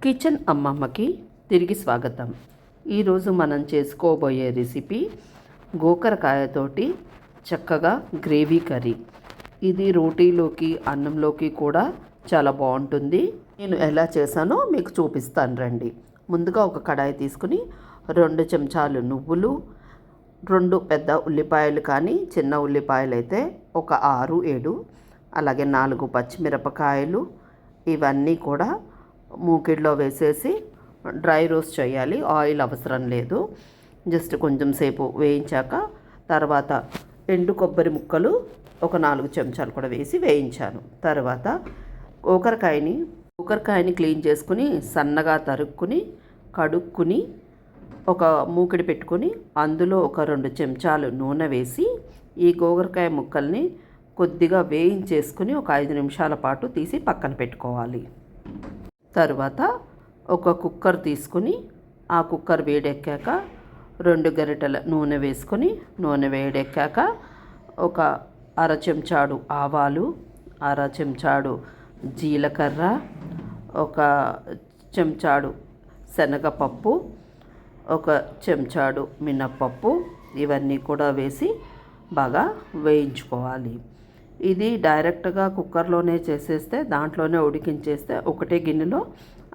Kitchen అమ్మమ్మకి తిరిగి స్వాగతం. ఈరోజు మనం చేసుకోబోయే రెసిపీ గోకరకాయతోటి చక్కగా గ్రేవీ కర్రీ. ఇది రోటీలోకి అన్నంలోకి కూడా చాలా బాగుంటుంది. నేను ఎలా చేశానో మీకు చూపిస్తాను రండి. ముందుగా ఒక కడాయి తీసుకుని 2 చెంచాలు నువ్వులు, 2 పెద్ద ఉల్లిపాయలు కానీ చిన్న ఉల్లిపాయలు అయితే ఒక 6-7, అలాగే 4 పచ్చిమిరపకాయలు, ఇవన్నీ కూడా మూకిడిలో వేసేసి డ్రై రోస్ట్ చేయాలి. ఆయిల్ అవసరం లేదు. జస్ట్ కొంచెం సేపు వేయించాక తర్వాత ఎండు కొబ్బరి ముక్కలు ఒక 4 చెంచాలు కూడా వేసి వేయించాను. తర్వాత కూకరకాయని క్లీన్ చేసుకుని సన్నగా తరుక్కుని కడుక్కుని ఒక మూకిడి పెట్టుకుని అందులో ఒక 2 చెంచాలు నూనె వేసి ఈ గోకరకాయ ముక్కల్ని కొద్దిగా వేయించేసుకుని ఒక 5 నిమిషాల పాటు తీసి పక్కన పెట్టుకోవాలి. తర్వాత ఒక కుక్కర్ తీసుకుని ఆ కుక్కర్ వేడెక్కాక 2 గరిటెల నూనె వేసుకొని నూనె వేడెక్కాక ఒక 1/2 చెంచాడు ఆవాలు, 1/2 చెంచాడు జీలకర్ర, ఒక చెంచాడు శనగపప్పు, ఒక చెంచాడు మినప్పప్పు, ఇవన్నీ కూడా వేసి బాగా వేయించుకోవాలి. ఇది డైరెక్ట్గా కుక్కర్లోనే చేసేస్తే దాంట్లోనే ఉడికించేస్తే ఒకటే గిన్నెలో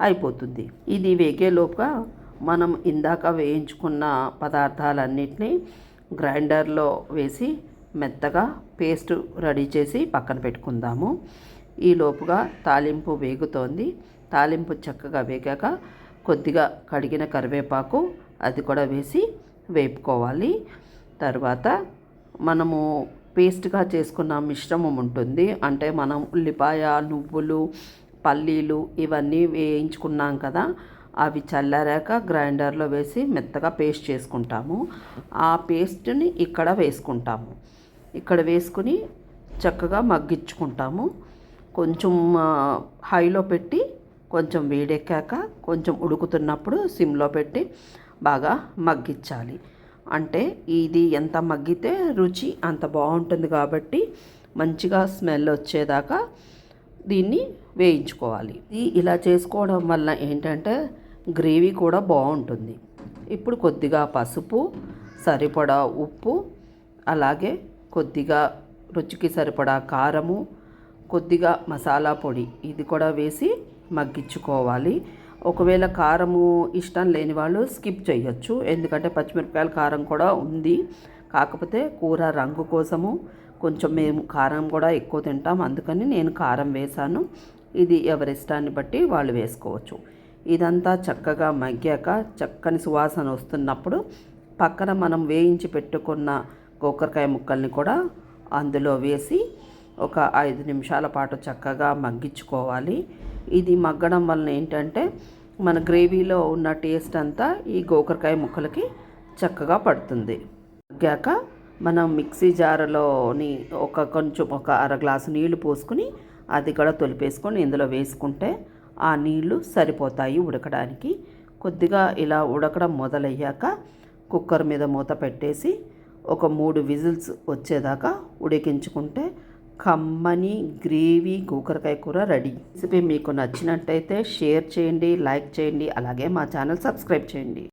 అయిపోతుంది. ఇది వేగేలోపుగా మనం ఇందాక వేయించుకున్న పదార్థాలన్నిటినీ గ్రైండర్లో వేసి మెత్తగా పేస్ట్ రెడీ చేసి పక్కన పెట్టుకుందాము. ఈ లోపుగా తాలింపు వేగుతోంది. తాలింపు చక్కగా వేగాక కొద్దిగా కడిగిన కరివేపాకు అది కూడా వేసి వేపుకోవాలి. తర్వాత మనము పేస్ట్గా చేసుకున్న మిశ్రమం ఉంటుంది. అంటే మనం ఉల్లిపాయ, నువ్వులు, పల్లీలు ఇవన్నీ వేయించుకున్నాం కదా, అవి చల్లారాక గ్రైండర్లో వేసి మెత్తగా పేస్ట్ చేసుకుంటాము. ఆ పేస్ట్ని ఇక్కడ వేసుకుంటాము. ఇక్కడ వేసుకుని చక్కగా మగ్గించుకుంటాము. కొంచెం హైలో పెట్టి కొంచెం వేడెక్కాక కొంచెం ఉడుకుతున్నప్పుడు సిమ్లో పెట్టి బాగా మగ్గించాలి. అంటే ఇది ఎంత మగ్గితే రుచి అంత బాగుంటుంది కాబట్టి మంచిగా స్మెల్ వచ్చేదాకా దీన్ని వేయించుకోవాలి. ఇలా చేసుకోవడం వల్ల ఏంటంటే గ్రేవీ కూడా బాగుంటుంది. ఇప్పుడు కొద్దిగా పసుపు, సరిపడా ఉప్పు, అలాగే కొద్దిగా రుచికి సరిపడా కారము, కొద్దిగా మసాలా పొడి ఇది కూడా వేసి మగ్గించుకోవాలి. ఒకవేళ కారము ఇష్టం లేని వాళ్ళు స్కిప్ చేయొచ్చు, ఎందుకంటే పచ్చిమిరపకాయల కారం కూడా ఉంది. కాకపోతే కూర రంగు కోసము కొంచెం మేము కారం కూడా ఎక్కువ తింటాం, అందుకని నేను కారం వేశాను. ఇది ఎవరి ఇష్టాన్ని బట్టి వాళ్ళు వేసుకోవచ్చు. ఇదంతా చక్కగా మగ్గాక చక్కని సువాసన వస్తున్నప్పుడు పక్కన మనం వేయించి పెట్టుకున్న గోకరకాయ ముక్కల్ని కూడా అందులో వేసి ఒక 5 నిమిషాల పాటు చక్కగా మగ్గించుకోవాలి. ఇది మగ్గడం వలన ఏంటంటే మన గ్రేవీలో ఉన్న టేస్ట్ అంతా ఈ గోకరకాయ ముక్కలకి చక్కగా పడుతుంది. మగ్గాక మనం మిక్సీ జారులోని కొంచెం ఒక 1/2 గ్లాసు నీళ్లు పోసుకుని అది కూడా తొలిపేసుకొని ఇందులో వేసుకుంటే ఆ నీళ్లు సరిపోతాయి ఉడకడానికి. కొద్దిగా ఇలా ఉడకడం మొదలయ్యాక కుక్కర్ మీద మూత పెట్టేసి ఒక 3 విజిల్స్ వచ్చేదాకా ఉడికించుకుంటే కమ్మని గ్రేవీ గోకరకాయ కూర రెడీ. రెసిపీ మీకు నచ్చినట్టయితే షేర్ చేయండి, లైక్ చేయండి, అలాగే మా ఛానల్ సబ్స్క్రైబ్ చేయండి.